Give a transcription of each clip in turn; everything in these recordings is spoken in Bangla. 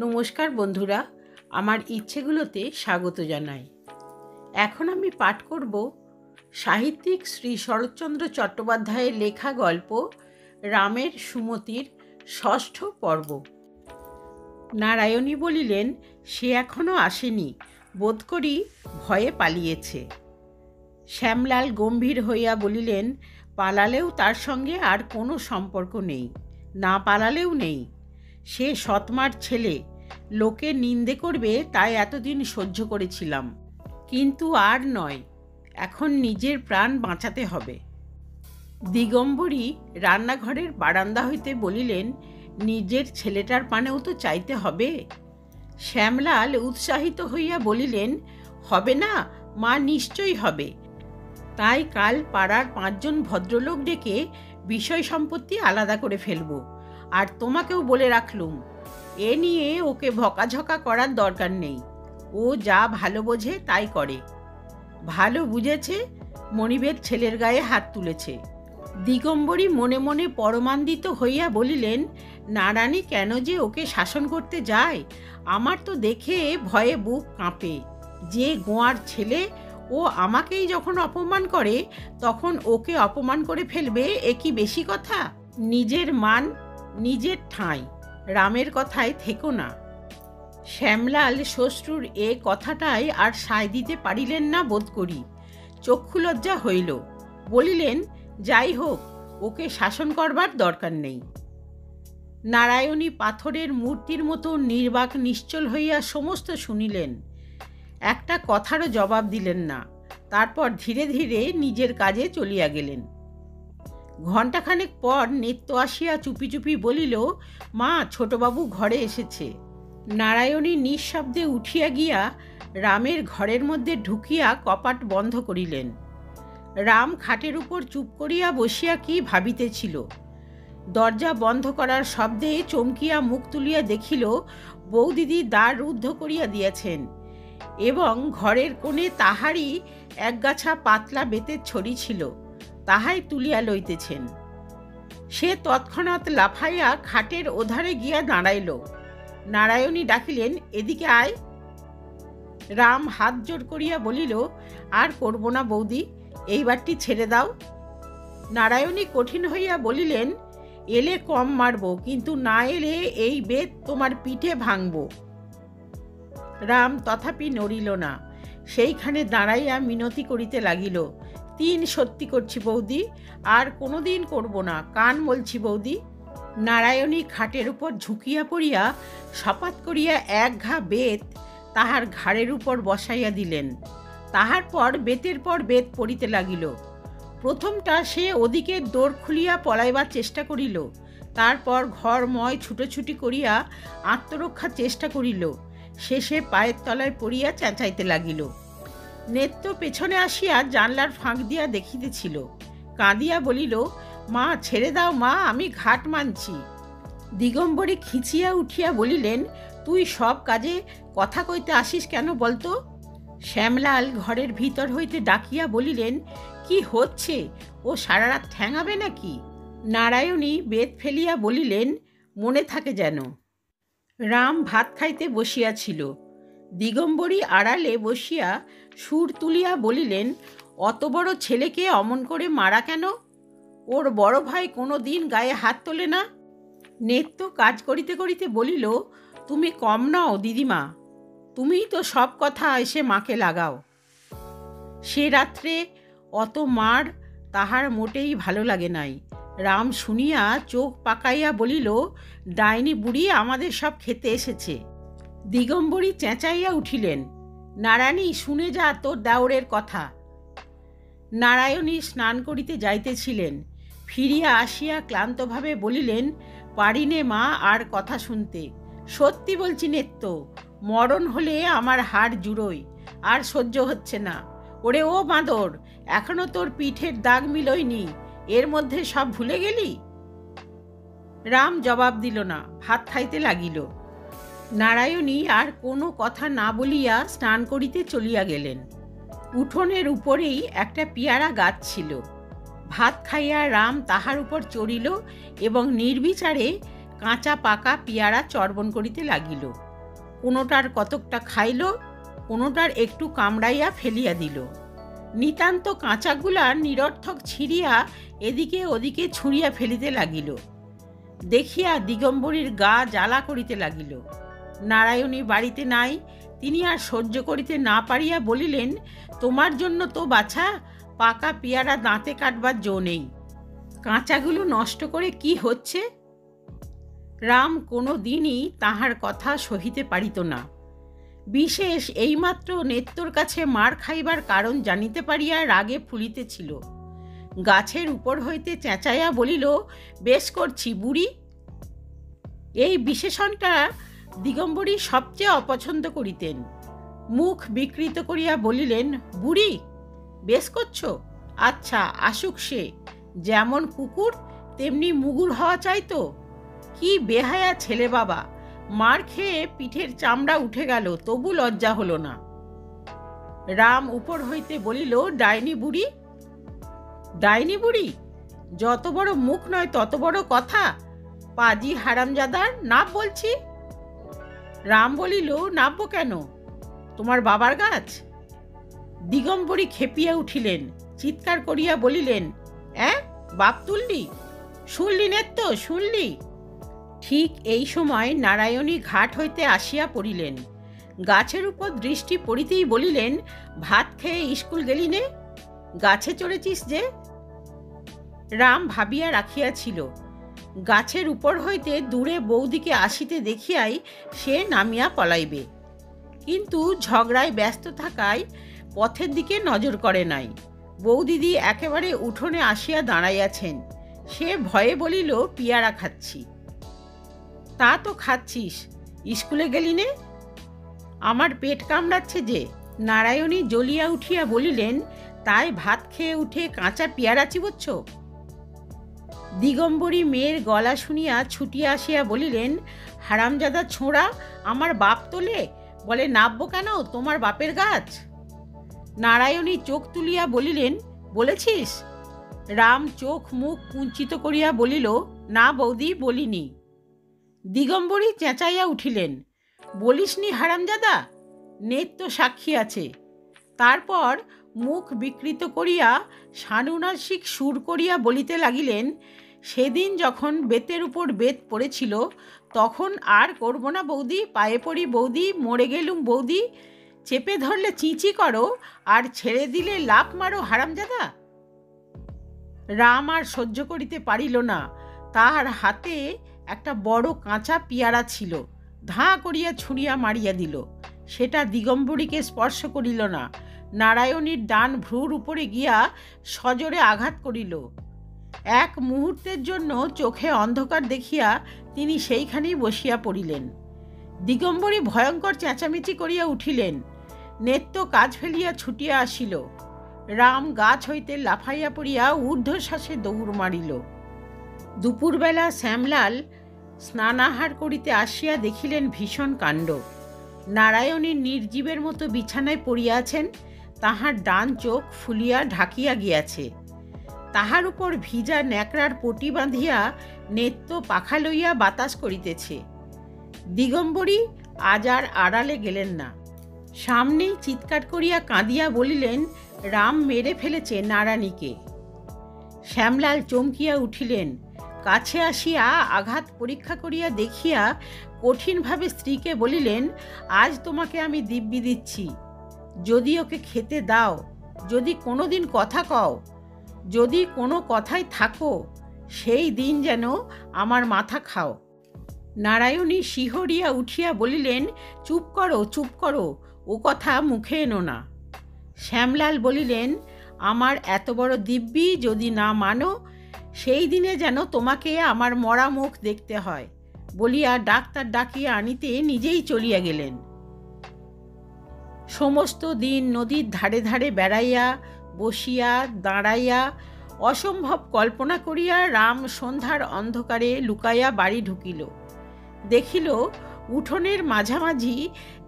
নমস্কার বন্ধুরা, আমার ইচ্ছেগুলোতে স্বাগত জানাই। এখন আমি পাঠ করব সাহিত্যিক শ্রী শরৎচন্দ্র চট্টোপাধ্যায়ের লেখা গল্প রামের সুমতির ৬ষ্ঠ পর্ব। নারায়ণী বলিলেন, সে এখনো আসেনি, বোধ করি ভয়ে পালিয়েছে। শ্যামলাল গম্ভীর হইয়া বলিলেন, পালালেও তার সঙ্গে আর কোনো সম্পর্ক নেই, না পালালেও নেই। সে সৎমার ছেলে, লোকে নিন্দে করবে তাই এতদিন সহ্য করেছিলাম, কিন্তু আর নয়, এখন নিজের প্রাণ বাঁচাতে হবে। দিগম্বরী রান্নাঘরের বারান্দা হইতে বলিলেন, নিজের ছেলেটার পানেও তো চাইতে হবে। শ্যামলাল উৎসাহিত হইয়া বলিলেন, হবে না মা, নিশ্চয়ই হবে। তাই কাল পাড়ার 5 জন ভদ্রলোক ডেকে বিষয় সম্পত্তি আলাদা করে ফেলব। আর তোমাকেও বলে রাখলুম, এ নিয়ে ওকে ভকাঝকা করার দরকার নেই। ও যা ভালো বোঝে তাই করে। ভালো বুঝেছে, মনিবের ছেলের গায়ে হাত তুলেছে। দিগম্বরী মনে মনে পরমান্বিত হইয়া বলিলেন, নারানী কেন যে ওকে শাসন করতে যায়, আমার তো দেখে ভয়ে বুক কাঁপে। যে গোয়ার ছেলে, ও আমাকেই যখন অপমান করে তখন ওকে অপমান করে ফেলবে, এ কি বেশি কথা? নিজের মান নিজের ঠাঁই, রামের কথায় থেকো না। শ্যামলাল শ্বশ্রুর এ কথাটাই আর সায় দিতে পারিলেন না বোধ করি। চক্ষুলজ্জা হইল। বলিলেন, যাই হোক, ওকে শাসন করবার দরকার নেই। নারায়ণী পাথরের মূর্তির মতো নির্বাক নিশ্চল হইয়া সমস্ত শুনিলেন, একটা কথারও জবাব দিলেন না। তারপর ধীরে ধীরে নিজের কাজে চলিয়া গেলেন। ঘণ্টাখানেক পর নিত্য আসিয়া চুপি চুপি বলিল, মা, ছোটবাবু ঘরে এসেছে। নারায়ণী নিঃশব্দে উঠিয়া গিয়া রামের ঘরের মধ্যে ঢুকিয়া কপাট বন্ধ করিলেন। রাম খাটের উপর চুপ করিয়া বসিয়া কি ভাবিতেছিল। দরজা বন্ধ করার শব্দে চমকিয়া মুখ তুলিয়া দেখিল, বৌদিদি দ্বার রুদ্ধ করিয়া দিয়াছেন এবং ঘরের কোণে তাহারই একগাছা পাতলা বেতের ছড়ি ছিল, তাহাই তুলিয়া লইতেছেন। সে তৎক্ষণাৎ লাফাইয়া খাটের ওধারে গিয়া দাঁড়াইল। নারায়ণী ডাকিলেন, এদিকে আয়। রাম হাত জোর করিয়া বলিল, আর করব না বৌদি, এইবারটি ছেড়ে দাও। নারায়ণী কঠিন হইয়া বলিলেন, এলে কম মারব, কিন্তু না এলে এই বেত তোমার পিঠে ভাঙব। রাম তথাপি নড়িল না, সেইখানে দাঁড়াইয়া মিনতি করিতে লাগিল, 3 সত্যি করছি বৌদি, আর কোনোদিন করব না, কান বলছি বৌদি। নারায়ণী খাটের উপর ঝুঁকিয়া পড়িয়া সপাত করিয়া এক ঘা বেত তাহার ঘাড়ের উপর বসাইয়া দিলেন। তাহার পর বেতের পর বেত পড়িতে লাগিল। প্রথমটা সে ওদিকে দৌড় খুলিয়া পলাইবার চেষ্টা করিল, তারপর ঘরময় ছুটোছুটি করিয়া আত্মরক্ষার চেষ্টা করিল, শেষে পায়ের তলায় পড়িয়া চেঁচাইতে লাগিল। নেত্য পেছনে আসিয়া জানলার ফাঁক দিয়া দেখিতেছিল, কাঁদিয়া বলিল, মা, ছেড়ে দাও মা, আমি ঘাট মানছি। দিগম্বরী খিচিয়া উঠিয়া বলিলেন, তুই সব কাজে কথা কইতে আসিস কেন বলতো? শ্যামলাল ঘরের ভিতর হইতে ডাকিয়া বলিলেন, কি হচ্ছে, ও সারা রাত ঠ্যাঙাবে নাকি? নারায়ণী বেত ফেলিয়া বলিলেন, মনে থাকে যেন। রাম ভাত খাইতে বসিয়াছিল। দিগম্বরী আড়ালে বসিয়া সুর তুলিয়া বলিলেন, অত বড় ছেলেকে অমন করে মারা কেন? ওর বড় ভাই কোনো দিন গায়ে হাত তোলে না। নেত্য কাজ করিতে করিতে বলিল, তুমি কম নও দিদিমা, তুমিই তো সব কথা এসে মাকে লাগাও। সে রাত্রে অত মার তাহার মোটেই ভালো লাগে নাই। রাম শুনিয়া চোখ পাকাইয়া বলিল, ডাইনি বুড়ি আমাদের সব খেতে এসেছে। দিগম্বরী চেঁচাইয়া উঠিলেন, নারায়ণী, শুনে যা তোর দেওরের কথা। নারায়ণী স্নান করিতে যাইতেছিলেন, ফিরিয়া আসিয়া ক্লান্তভাবে বলিলেন, পারিনে মা আর কথা শুনতে। সত্যি বলছি নেত্য, মরণ হলে আমার হাড় জুড়োই, আর সহ্য হচ্ছে না। ওরে ও বাঁদর, এখনো তোর পিঠের দাগ মিলয়নি, এর মধ্যে সব ভুলে গেলি? রাম জবাব দিল না, ভাত খাইতে লাগিল। নারায়ণী আর কোনো কথা না বলিয়া স্নান করিতে চলিয়া গেলেন। উঠোনের উপরেই একটা পিয়ারা গাছ ছিল। ভাত খাইয়া রাম তাহার উপর চড়িল এবং নির্বিচারে কাঁচা পাকা পিয়ারা চর্বণ করিতে লাগিল। কোনোটার কতকটা খাইল, কোনোটার একটু কামড়াইয়া ফেলিয়া দিল। নিতান্ত কাঁচাগুলা নিরর্থক ছিঁড়িয়া এদিকে ওদিকে ছুঁড়িয়া ফেলিতে লাগিল। দেখিয়া দিগম্বরীর গা জ্বালা করিতে লাগিল। নারায়ণী বাড়িতে নাই। তিনি আর সহ্য করিতে না পারিয়া বলিলেন, তোমার জন্য তো বাছা পাকা পেয়ারা দাঁতে কাটবার জো নেই। কাঁচাগুলো নষ্ট করে কি হচ্ছে? রাম কোনো দিনই তাহার কথা সহিতে পারিত না। বিশেষ এইমাত্র নেত্তর কাছে মার খাইবার কারণ জানিতে পারিয়া রাগে ফুলিতেছিল। গাছের উপর হইতে চেঁচাইয়া বলিল, বেশ করছি বুড়ি। এই বিশেষণটা দিগম্বরী সবচেয়ে অপছন্দ করিতেন। মুখ বিকৃত করিয়া বলিলেন, বুড়ি বেশ করছো? আচ্ছা আসুক সে, যেমন কুকুর তেমনি মুগুর হওয়া চাইতো। কি বেহায়া ছেলে বাবা, মার খেয়ে পিঠের চামড়া উঠে গেল, তবু লজ্জা হলো না। রাম উপর হইতে বলিল, ডাইনি বুড়ি। ডাইনি বুড়ি? যত বড় মুখ নয় তত বড় কথা। পাজি হারামজাদার নাপ বলছি। রাম বলিল, নাববো কেন? তোমার বাবার গাছ? দিগম্বরী খেপিয়া উঠিলেন, চিৎকার করিয়া বলিলেন, বাপ তুললি? শুনলি নেত্য, শুনলি? ঠিক এই সময় নারায়ণী ঘাট হইতে আসিয়া পড়িলেন। গাছের উপর দৃষ্টি পড়িতেই বলিলেন, ভাত খেয়ে স্কুল গেলি নে? গাছে চড়েছিস যে? রাম ভাবিয়া রাখিয়াছিল, গাছের উপর হইতে দূরে বৌদিকে আসিতে দেখিয়াই সে নামিয়া পলাইবে, কিন্তু ঝগড়ায় ব্যস্ত থাকায় পথের দিকে নজর করে নাই। বৌদিদি একেবারে উঠোনে আসিয়া দাঁড়াইয়াছেন। সে ভয়ে বলিল, পিয়ারা খাচ্ছি। তা তো খাচ্ছিস, স্কুলে গেলি নে? আমার পেট কামড়াচ্ছে যে। নারায়ণী জ্বলিয়া উঠিয়া বলিলেন, তাই ভাত খেয়ে উঠে কাঁচা পেয়ারা চিবোচ্ছ? দিগম্বরী মেয়ের গলা শুনিয়া ছুটিয়া আসিয়া বলিলেন, হারামজাদা ছোঁড়া, আমার বাপ তোলে, বলে নাববো কেন, তোমার বাপের গাছ? নারায়ণী চোখ তুলিয়া বলিলেন, বলেছিস? রাম চোখ মুখ কুঞ্চিত করিয়া বলিল, না বৌদি, বলিনি। দিগম্বরী চেঁচাইয়া উঠিলেন, বলিসনি হারামজাদা? নেত্য সাক্ষী আছে। তারপর মুখ বিকৃত করিয়া সানুনাসিক সুর করিয়া বলিতে লাগিলেন, সেদিন যখন বেতের উপর বেত পড়েছিল তখন আর করব না বৌদি, পায়ে পড়ি বৌদি, মরে গেলুম বৌদি, চেপে ধরলে চিঁচি করো আর ছেড়ে দিলে লাফ মারো হারামজাদা। রাম আর সহ্য করিতে পারিল না। তাহার হাতে একটা বড় কাঁচা পিয়ারা ছিল, ধাঁ করিয়া ছুঁড়িয়া মারিয়া দিল। সেটা দিগম্বরীকে স্পর্শ করিল না, নারায়ণীর ডান ভ্রুর উপরে গিয়া সজোরে আঘাত করিল। এক মুহূর্তের জন্য চোখে অন্ধকার দেখিয়া তিনি সেইখানেই বসিয়া পড়িলেন। দিগম্বরী ভয়ঙ্কর চেঁচামেচি করিয়া উঠিলেন। নেত্য কাজ ফেলিয়া ছুটিয়া আসিল। রাম গাছ হইতে লাফাইয়া পড়িয়া ঊর্ধ্বশ্বাসে দৌড় মারিল। দুপুরবেলা শ্যামলাল স্নানাহার করিতে আসিয়া দেখিলেন ভীষণ কাণ্ড। নারায়ণী নির্জীবের মতো বিছানায় পড়িয়া আছেন। তাহার ডান চোখ ফুলিয়া ঢাকিয়া গিয়াছে। তাহার উপর ভিজা ন্যাকড়ার পটি বাঁধিয়া নেত্য পাখা লইয়া বাতাস করিতেছে। দিগম্বরী আজ আর আড়ালে গেলেন না। সামনেই চিৎকার করিয়া কাঁদিয়া বলিলেন, রাম মেরে ফেলেছে নারায়ণীকে। শ্যামলাল চমকিয়া উঠিলেন। কাছে আসিয়া আঘাত পরীক্ষা করিয়া দেখিয়া কঠিনভাবে স্ত্রীকে বলিলেন, আজ তোমাকে আমি দিব্যি দিচ্ছি, যদি ওকে খেতে দাও, যদি কোনো দিন কথা কও, যদি কোনো কথায় থাকো, সেই দিন যেন আমার মাথা খাও। নারায়ণী শিহরিয়া উঠিয়া বলিলেন, চুপ করো, চুপ করো, ও কথা মুখে এনো না। শ্যামলাল বলিলেন, আমার এত বড় দিব্যি যদি না মানো, সেই দিনে যেন তোমাকে আমার মরা মুখ দেখতে হয়, বলিয়া ডাক্তার ডাকিয়া আনিতে নিজেই চলিয়া গেলেন। সমস্ত দিন নদীর ধারে ধারে বেড়াইয়া, বসিয়া, দাঁড়াইয়া, অসম্ভব কল্পনা করিয়া রাম সন্ধ্যার অন্ধকারে লুকাইয়া বাড়ি ঢুকিল। দেখিল উঠোনের মাঝামাঝি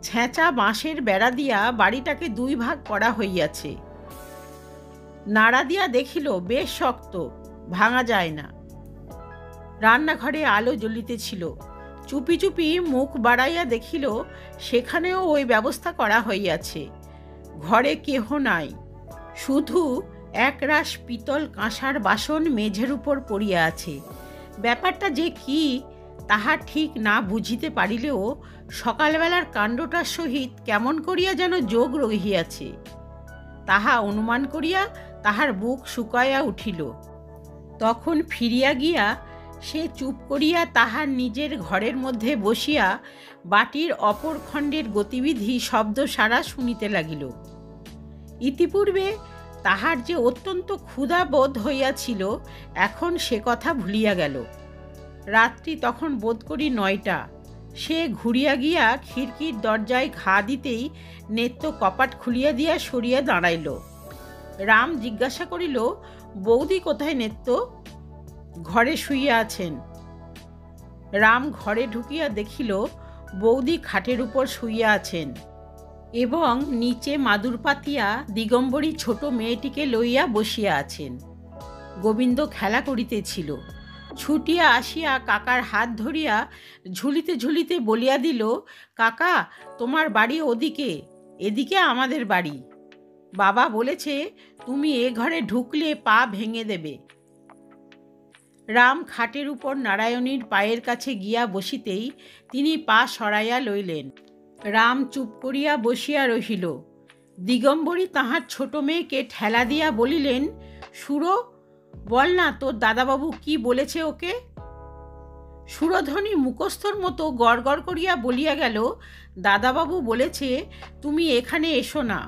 ছেঁচা বাঁশের বেড়া দিয়া বাড়িটাকে দুই ভাগ করা হইয়াছে। নাড়া দিয়া দেখিল বেশ শক্ত, ভাঙা যায় না। রান্নাঘরে আলো জ্বলিতেছিল। চুপি চুপি মুখ বাড়াইয়া দেখিল সেখানেও ওই ব্যবস্থা করা হইয়াছে। ঘরে কেহ নাই, শুধু একরাশ পিতল কাঁসার বাসন মেঝের উপর পড়িয়া আছে। ব্যাপারটা যে কি তাহা ঠিক না বুঝিতে পারিলেও সকালবেলার কাণ্ডটার সহিত কেমন করিয়া যেন যোগ রহিয়াছে তাহা অনুমান করিয়া তাহার বুক শুকাইয়া উঠিল। তখন ফিরিয়া গিয়া সে চুপ করিয়া তাহার নিজের ঘরের মধ্যে বসিয়া বাটির অপর খণ্ডের গতিবিধি শব্দ সারা শুনিতে লাগিল। ইতিপূর্বে তাহার যে অত্যন্ত ক্ষুধা বোধ হইয়াছিল, এখন সে কথা ভুলিয়া গেল। রাত্রি তখন বোধ করি 9টা। সে ঘুরিয়া গিয়া খিড়কির দরজায় ঘা দিতেই নেত্য কপাট খুলিয়া দিয়া সরিয়া দাঁড়াইল। রাম জিজ্ঞাসা করিল, বৌদি কোথায় নেত্য? ঘরে শুইয়া আছেন। রাম ঘরে ঢুকিয়া দেখিল বৌদি খাটের উপর শুইয়া আছেন এবং নিচে মাদুর পাতিয়া দিগম্বরী ছোট মেয়েটিকে লইয়া বসিয়া আছেন। গোবিন্দ খেলা করিতেছিল। ছুটিয়া আসিয়া কাকার হাত ধরিয়া ঝুলিতে ঝুলিতে বলিয়া দিল, কাকা, তোমার বাড়ি ওদিকে, এদিকে আমাদের বাড়ি। বাবা বলেছে তুমি এ ঘরে ঢুকলে পা ভেঙে দেবে। রাম খাটের উপর নারায়ণীর পায়ের কাছে গিয়া বসিতেই তিনি পা সরাইয়া লইলেন। রাম চুপ করিয়া বসিয়া রহিল। দিগম্বরী তাহার ছোট মেয়েকে ঠেলা দিয়া বলিলেন, সুরো, বল না তোর দাদাবাবু কি বলেছে ওকে। সুরধ্বনি মুখস্থর মতো গড় গড় করিয়া বলিয়া গেল, দাদাবাবু বলেছে তুমি এখানে এসো না,